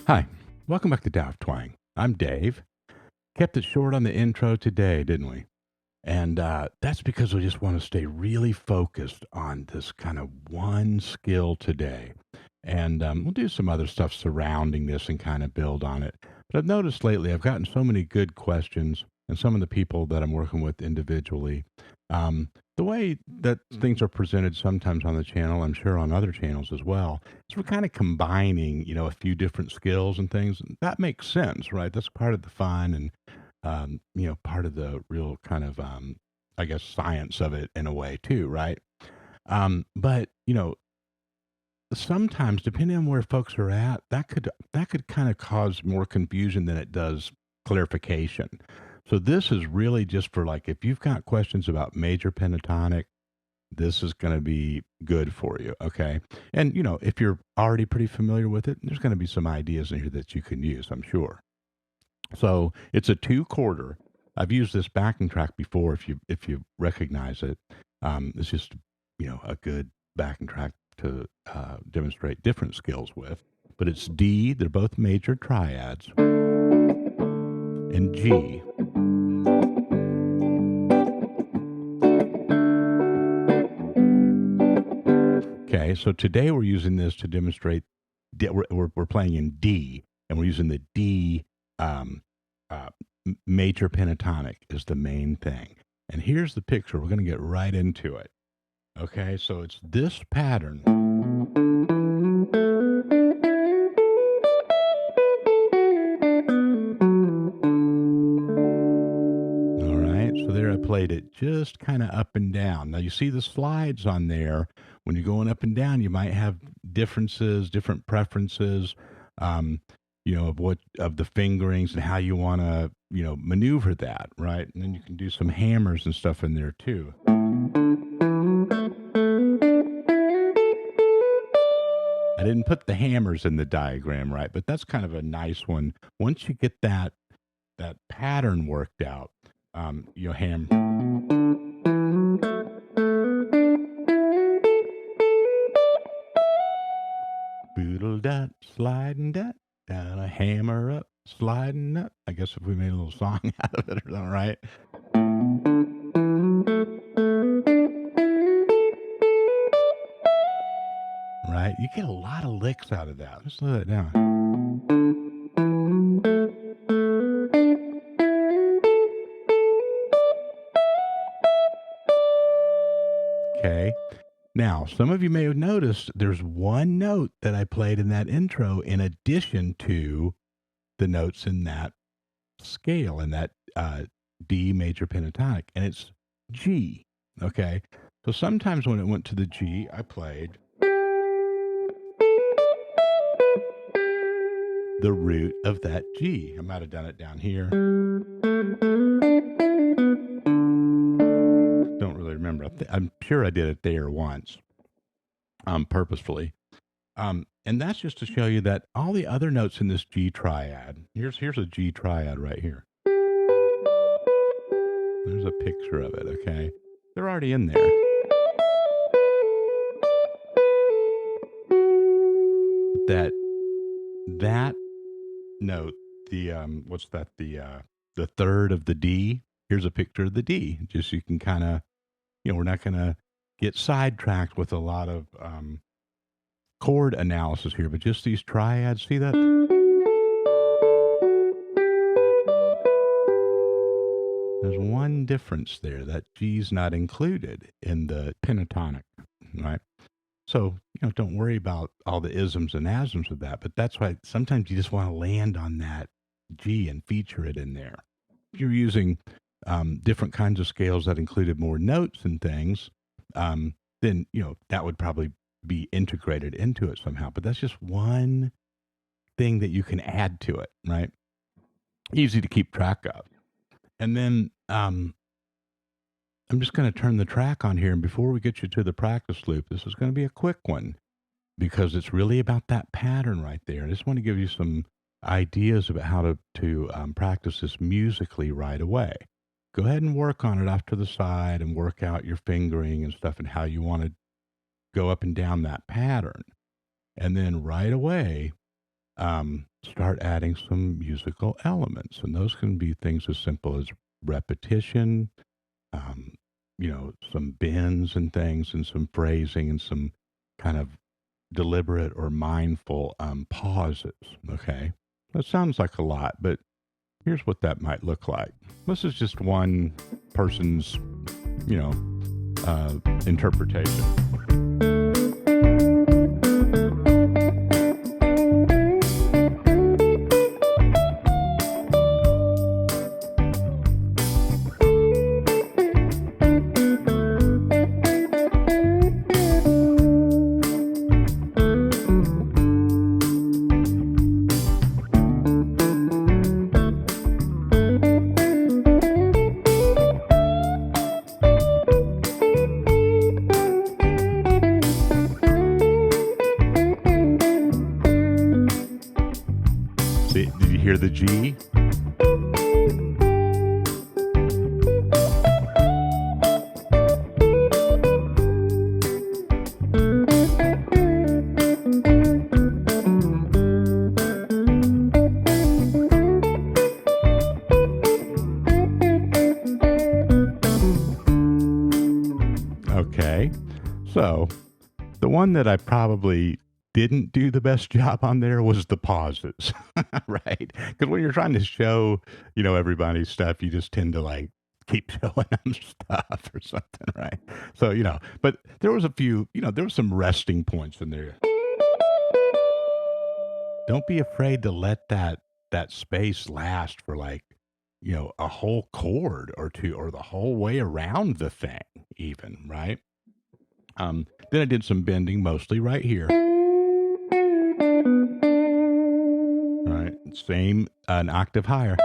Hi, welcome back to Tao of Twang. I'm Dave. Kept it short on the intro today, didn't we? And that's because we just want to stay really focused on this kind of one skill today. And we'll do some other stuff surrounding this and kind of build on it. But I've noticed lately I've gotten so many good questions, and some of the people that I'm working with individually. The way that things are presented sometimes on the channel, I'm sure on other channels as well, is we're kind of combining, a few different skills and things. That makes sense, right? That's part of the fun and, part of the real kind of, I guess, science of it in a way too, right? But sometimes depending on where folks are at, that could kind of cause more confusion than it does clarification. So this is really just for, like, if you've got questions about major pentatonic, this is going to be good for you. Okay. And if you're already pretty familiar with it, there's going to be some ideas in here that you can use, I'm sure. So it's a 2/4. I've used this backing track before. If you recognize it, it's just a good backing track to demonstrate different skills with. But it's D. They're both major triads, and G. Okay, so today we're using this to demonstrate. We're playing in D, and we're using the D uh, major pentatonic is the main thing. And here's the picture. We're going to get right into it. Okay, so it's this pattern. All right, so there I played it just kind of up and down. Now you see the slides on there. When you're going up and down, you might have differences, different preferences, of the fingerings and how you want to, maneuver that, right? And then you can do some hammers and stuff in there too. I didn't put the hammers in the diagram, right? But that's kind of a nice one. Once you get that pattern worked out, ham. Boodle dot, sliding dot, down a hammer up, sliding up. I guess if we made a little song out of it or something, right? Right? You get a lot of licks out of that. Let's slow that down. Okay. Now, some of you may have noticed there's one note that I played in that intro in addition to the notes in that scale, in that D major pentatonic, and it's G. Okay. So sometimes when it went to the G, I played the root of that G. I might have done it down here. Don't really remember. I'm sure I did it there once, purposefully. And that's just to show you that all the other notes in this G triad, here's a G triad right here. There's a picture of it, okay? They're already in there. That note, the what's that? The third of the D. Here's a picture of the D. Just so you can kind of, we're not going to get sidetracked with a lot of chord analysis here, but just these triads. See that? There's one difference there. That G's not included in the pentatonic, right? So, don't worry about all the isms and asms of that, but that's why sometimes you just want to land on that G and feature it in there. you're using different kinds of scales that included more notes and things, then that would probably be integrated into it somehow. But that's just one thing that you can add to it, right? Easy to keep track of. And then I'm just going to turn the track on here. And before we get you to the practice loop, this is going to be a quick one because it's really about that pattern right there. I just want to give you some ideas about how to practice this musically right away. Go ahead and work on it off to the side and work out your fingering and stuff and how you want to go up and down that pattern. And then right away, start adding some musical elements. And those can be things as simple as repetition, some bends and things, and some phrasing and some kind of deliberate or mindful pauses. Okay. That sounds like a lot, but here's what that might look like. This is just one person's, interpretation. Did you hear the G? Okay. So the one that I probably didn't do the best job on there was the pauses, right? Because when you're trying to show, everybody stuff, you just tend to like keep showing them stuff or something, right? So, but there was a few, there was some resting points in there. Don't be afraid to let that space last for like, a whole chord or two or the whole way around the thing even, right? Then I did some bending mostly right here. All right, same, an octave higher.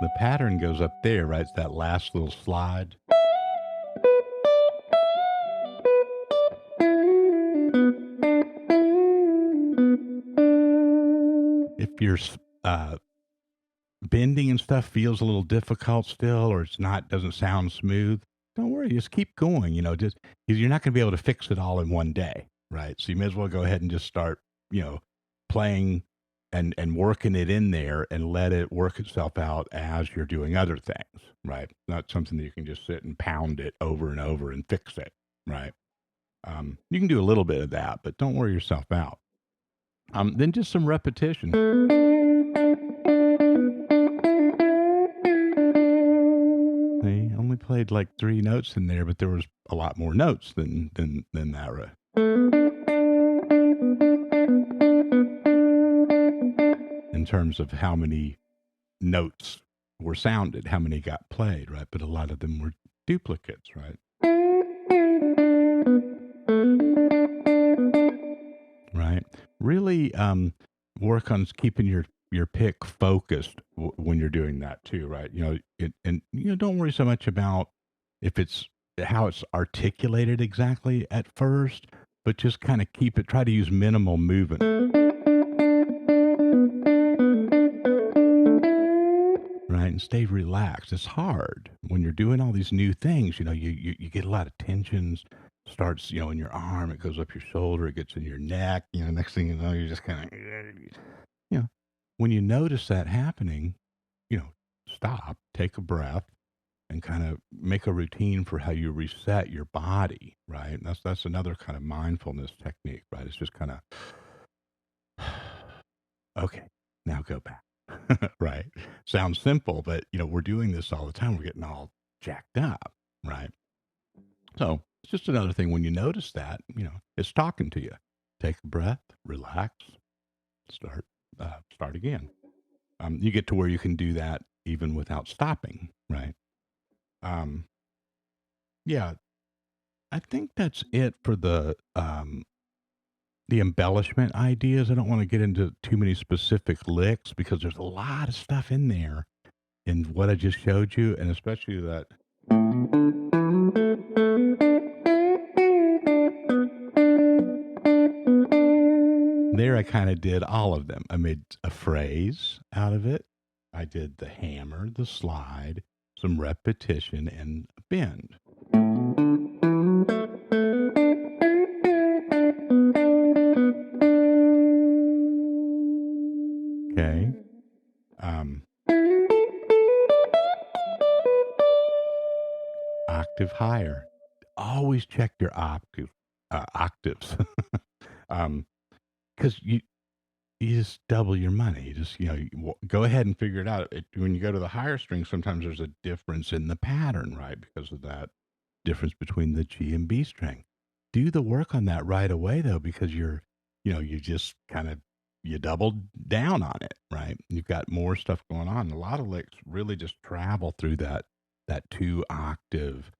The pattern goes up there, right? It's that last little slide. If your bending and stuff feels a little difficult still, or doesn't sound smooth, don't worry, just keep going. Just because you're not going to be able to fix it all in one day, right? So you may as well go ahead and just start, playing and working it in there and let it work itself out as you're doing other things, right? Not something that you can just sit and pound it over and over and fix it, right? You can do a little bit of that, but don't wear yourself out. Then just some repetition. I only played like 3 notes in there, but there was a lot more notes than that. In terms of how many notes were sounded, how many got played, right? But a lot of them were duplicates, right? Right. Really work on keeping your pick focused when you're doing that too, right? Don't worry so much about if it's how it's articulated exactly at first, but just kind of try to use minimal movement. Right, and stay relaxed. It's hard when you're doing all these new things. You get a lot of tensions. Starts, in your arm. It goes up your shoulder. It gets in your neck. Next thing you know, you're just kind of, when you notice that happening, stop, take a breath, and kind of make a routine for how you reset your body. Right, and that's another kind of mindfulness technique. Right, it's just kind of, okay, now go back. Right. Sounds simple, but we're doing this all the time. We're getting all jacked up, right? So it's just another thing when you notice that, it's talking to you. Take a breath, relax, start again. You get to where you can do that even without stopping, right? Um, yeah, I think that's it for the embellishment ideas. I don't want to get into too many specific licks because there's a lot of stuff in there in what I just showed you, and especially that there I kind of did all of them. I made a phrase out of it. I did the hammer, the slide, some repetition, and a bend. Okay. Um, octave higher. Always check your octaves. um, because you just double your money. You just, go ahead and figure it out. When you go to the higher string, sometimes there's a difference in the pattern, right? Because of that difference between the G and B string. Do the work on that right away, though, because you just kind of, you doubled down on it, right? You've got more stuff going on. A lot of licks really just travel through that 2 octave,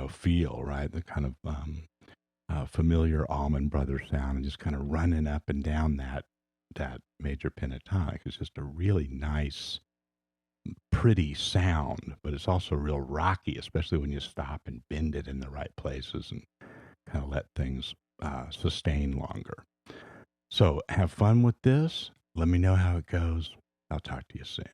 feel, right? The kind of familiar Allman Brothers sound, and just kind of running up and down that major pentatonic. It's just a really nice, pretty sound, but it's also real rocky, especially when you stop and bend it in the right places and kind of let things sustain longer. So have fun with this. Let me know how it goes. I'll talk to you soon.